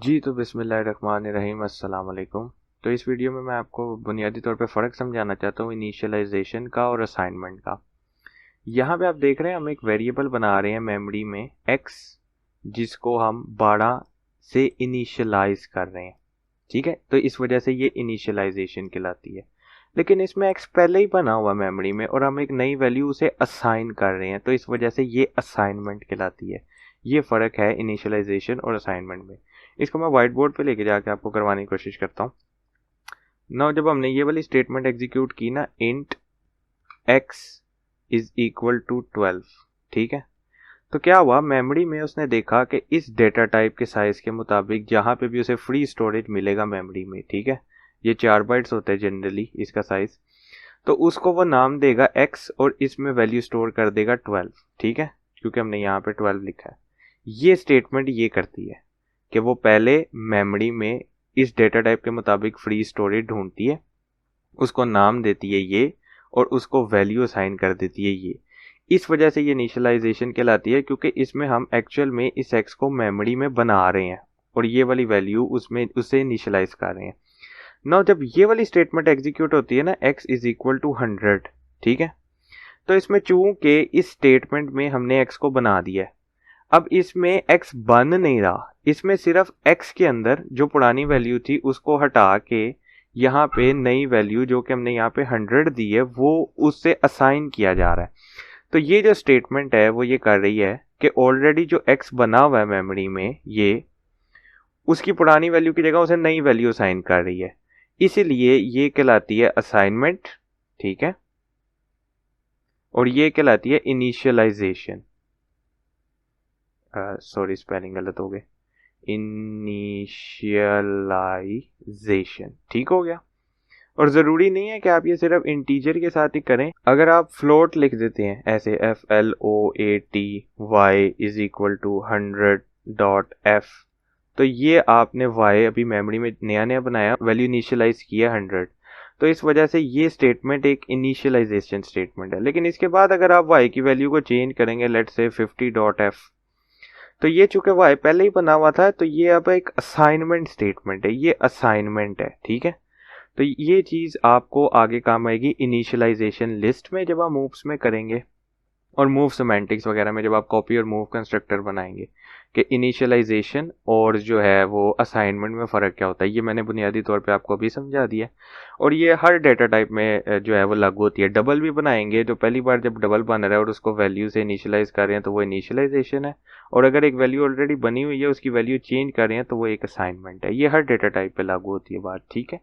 जी तो बिस्मिल्लाहिर्रहमानिर्रहीम अस्सलाम वालेकुम। तो इस वीडियो में मैं आपको बुनियादी तौर पे फ़र्क समझाना चाहता हूँ इनिशियलाइजेशन का और असाइनमेंट का। यहाँ पे आप देख रहे हैं हम एक वेरिएबल बना रहे हैं मेमोरी में x, जिसको हम 12 से इनिशियलाइज कर रहे हैं। ठीक है, तो इस वजह से ये इनिशियलाइजेशन कहलाती है। लेकिन इसमें x पहले ही बना हुआ मेमोरी में और हम एक नई वैल्यू उसे असाइन कर रहे हैं, तो इस वजह से ये असाइनमेंट कहलाती है। ये फ़र्क है इनिशियलाइजेशन और असाइनमेंट में। इसको मैं व्हाइट बोर्ड पे लेके जाके आपको करवाने की कोशिश करता हूँ। नाउ जब हमने ये वाली स्टेटमेंट एग्जीक्यूट की ना, int x is equal to 12, ठीक है, तो क्या हुआ, मेमोरी में उसने देखा कि इस डेटा टाइप के साइज के मुताबिक जहाँ पे भी उसे फ्री स्टोरेज मिलेगा मेमोरी में, ठीक है, ये 4 बाइट्स होते हैं जनरली इसका साइज, तो उसको वो नाम देगा x और इसमें वैल्यू स्टोर कर देगा 12, ठीक है, क्योंकि हमने यहाँ पे 12 लिखा है। ये स्टेटमेंट ये करती है कि वो पहले मेमोरी में इस डेटा टाइप के मुताबिक फ्री स्टोरेज ढूंढती है, उसको नाम देती है ये, और उसको वैल्यू असाइन कर देती है ये। इस वजह से ये इनिशियलाइजेशन कहलाती है, क्योंकि इसमें हम एक्चुअल में इस एक्स को मेमोरी में बना रहे हैं और ये वाली वैल्यू उसमें उसे इनिशियलाइज कर रहे हैं। नाउ जब ये वाली स्टेटमेंट एग्जीक्यूट होती है ना, x इज इक्वल टू 100, ठीक है, तो इसमें चूंकि इस स्टेटमेंट में हमने x को बना दिया है, अब इसमें x बन नहीं रहा, इसमें सिर्फ x के अंदर जो पुरानी वैल्यू थी उसको हटा के यहाँ पे नई वैल्यू जो कि हमने यहाँ पे 100 दी है वो उससे असाइन किया जा रहा है। तो ये जो स्टेटमेंट है वो ये कर रही है कि ऑलरेडी जो x बना हुआ है मेमोरी में, ये उसकी पुरानी वैल्यू की जगह उसे नई वैल्यू असाइन कर रही है, इसीलिए ये कहलाती है असाइनमेंट, ठीक है, और ये कहलाती है इनिशियलाइजेशन। सॉरी स्पेलिंग गलत हो गए, इनिशियलाइजेशन, ठीक हो गया। और ज़रूरी नहीं है कि आप ये सिर्फ इंटीजर के साथ ही करें, अगर आप फ्लोट लिख देते हैं ऐसे FLOATY is equal to 100.f, तो ये आपने y अभी मेमोरी में नया नया बनाया, वैल्यू इनिशियलाइज किया 100, तो इस वजह से ये स्टेटमेंट एक इनिशियलाइजेशन स्टेटमेंट है। लेकिन इसके बाद अगर आप y की वैल्यू को चेंज करेंगे, लेट्स से 50.f, तो ये चूंकि y पहले ही बना हुआ था, तो ये अब एक असाइनमेंट स्टेटमेंट है, ये असाइनमेंट है, ठीक है। तो ये चीज़ आपको आगे काम आएगी इनिशियलाइजेशन लिस्ट में जब आप मूव्स में करेंगे, और मूव सिमेंटिक्स वगैरह में जब आप कॉपी और मूव कंस्ट्रक्टर बनाएंगे, कि इनिशियलाइजेशन और जो है वो असाइनमेंट में फ़र्क क्या होता है। ये मैंने बुनियादी तौर पे आपको अभी समझा दिया, और ये हर डेटा टाइप में जो है वो लागू होती है। डबल भी बनाएंगे, जो पहली बार जब डबल बन रहा है और उसको वैल्यू से इनिशियलाइज कर रहे हैं तो वो इनिशियलाइजेशन है, और अगर एक वैल्यू ऑलरेडी बनी हुई है उसकी वैल्यू चेंज कर रहे हैं तो वो एक असाइनमेंट है। ये हर डेटा टाइप पे लागू होती है बात, ठीक है।